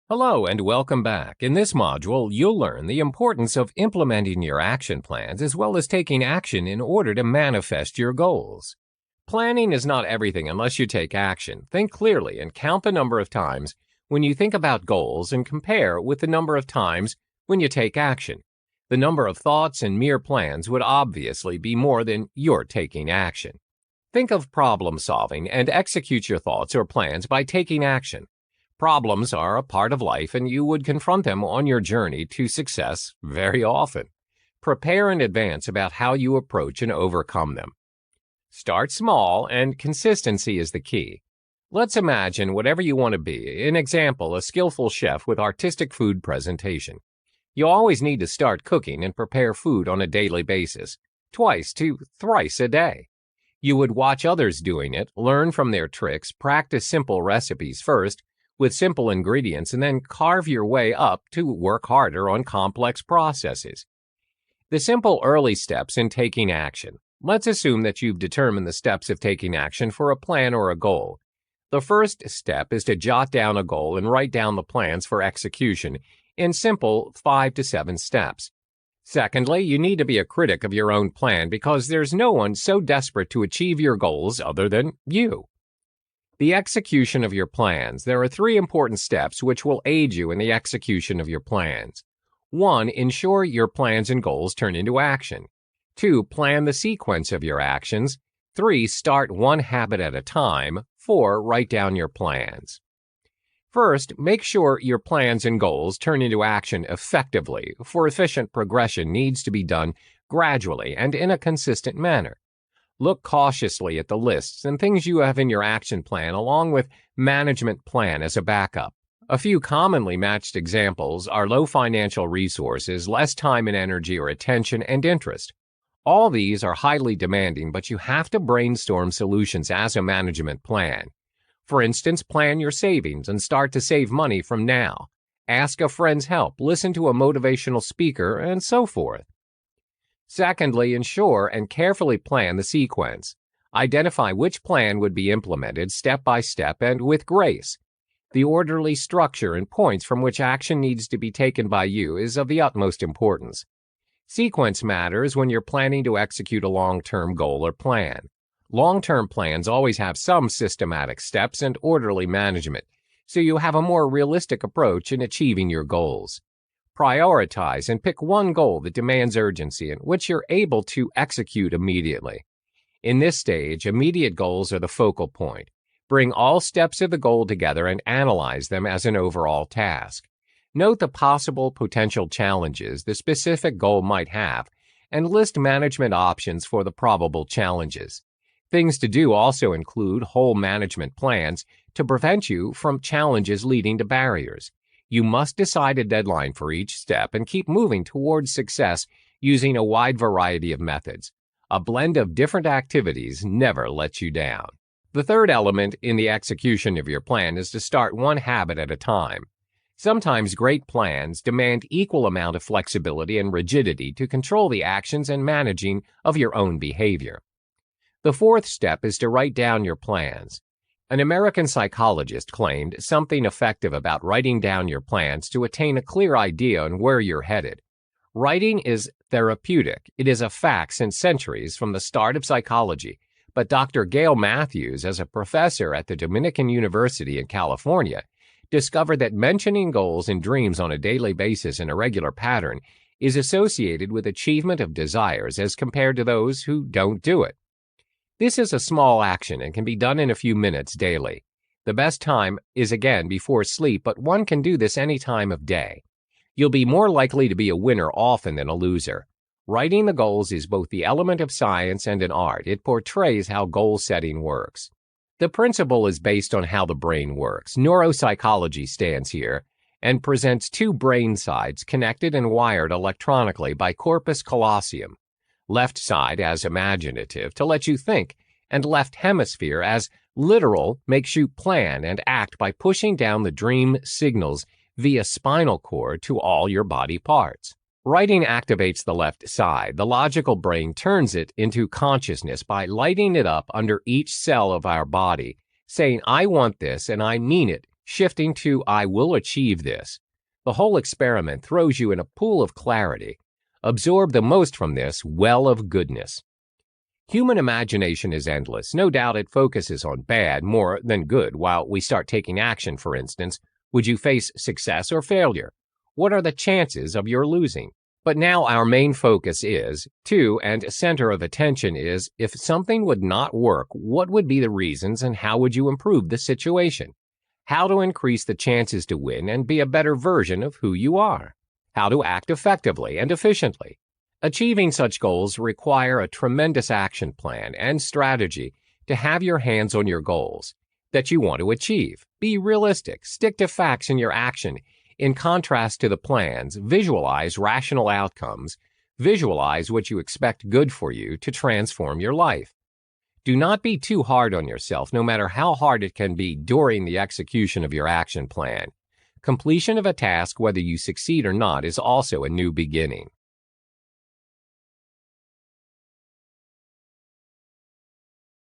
Hello and welcome back. In this module, you'll learn the importance of implementing your action plans as well as taking action in order to manifest your goals. Planning is not everything unless you take action. Think clearly and count the number of times when you think about goals and compare with the number of times when you take action. The number of thoughts and mere plans would obviously be more than you're taking action. Think of problem solving and execute your thoughts or plans by taking action. Problems are a part of life, and you would confront them on your journey to success very often. Prepare in advance about how you approach and overcome them. Start small, and consistency is the key. Let's imagine whatever you want to be. An example, a skillful chef with artistic food presentation. You always need to start cooking and prepare food on a daily basis, twice to thrice a day. You would watch others doing it, learn from their tricks, practice simple recipes first, with simple ingredients, and then carve your way up to work harder on complex processes. The simple early steps in taking action. Let's assume that you've determined the steps of taking action for a plan or a goal. The first step is to jot down a goal and write down the plans for execution in simple 5 to 7 steps. Secondly, you need to be a critic of your own plan because there's no one so desperate to achieve your goals other than you. The execution of your plans. There are 3 important steps which will aid you in the execution of your plans. 1. Ensure your plans and goals turn into action. 2. Plan the sequence of your actions. 3. Start one habit at a time. 4. Write down your plans. First, make sure your plans and goals turn into action effectively, for efficient progression needs to be done gradually and in a consistent manner. Look cautiously at the lists and things you have in your action plan along with management plan as a backup. A few commonly matched examples are low financial resources, less time and energy or attention, and interest. All these are highly demanding, but you have to brainstorm solutions as a management plan. For instance, plan your savings and start to save money from now. Ask a friend's help, listen to a motivational speaker, and so forth. Secondly, ensure and carefully plan the sequence. Identify which plan would be implemented step by step and with grace. The orderly structure and points from which action needs to be taken by you is of the utmost importance. Sequence matters when you're planning to execute a long-term goal or plan. Long-term plans always have some systematic steps and orderly management, so you have a more realistic approach in achieving your goals. Prioritize and pick one goal that demands urgency and which you're able to execute immediately. In this stage, immediate goals are the focal point. Bring all steps of the goal together and analyze them as an overall task. Note the possible potential challenges the specific goal might have and list management options for the probable challenges. Things to do also include whole management plans to prevent you from challenges leading to barriers. You must decide a deadline for each step and keep moving towards success using a wide variety of methods. A blend of different activities never lets you down. The third element in the execution of your plan is to start one habit at a time. Sometimes great plans demand equal amount of flexibility and rigidity to control the actions and managing of your own behavior. The fourth step is to write down your plans. An American psychologist claimed something effective about writing down your plans to attain a clear idea on where you're headed. Writing is therapeutic. It is a fact since centuries from the start of psychology. But Dr. Gail Matthews, as a professor at the Dominican University in California, discovered that mentioning goals and dreams on a daily basis in a regular pattern is associated with achievement of desires as compared to those who don't do it. This is a small action and can be done in a few minutes daily. The best time is again before sleep, but one can do this any time of day. You'll be more likely to be a winner often than a loser. Writing the goals is both the element of science and an art. It portrays how goal setting works. The principle is based on how the brain works. Neuropsychology stands here and presents 2 brain sides connected and wired electronically by corpus callosum. Left side as imaginative to let you think, and left hemisphere as literal makes you plan and act by pushing down the dream signals via spinal cord to all your body parts. Writing activates the left side. The logical brain turns it into consciousness by lighting it up under each cell of our body, saying, I want this and I mean it, shifting to "I will achieve this." The whole experiment throws you in a pool of clarity. Absorb the most from this well of goodness. Human imagination is endless. No doubt it focuses on bad more than good. While we start taking action, for instance, would you face success or failure? What are the chances of your losing? But now our main focus is, and center of attention is, if something would not work, what would be the reasons and how would you improve the situation? How to increase the chances to win and be a better version of who you are? How to act effectively and efficiently? Achieving such goals require a tremendous action plan and strategy to have your hands on your goals that you want to achieve. Be realistic, stick to facts in your action. In contrast to the plans, visualize rational outcomes, visualize what you expect good for you to transform your life. Do not be too hard on yourself, no matter how hard it can be during the execution of your action plan. Completion of a task, whether you succeed or not, is also a new beginning.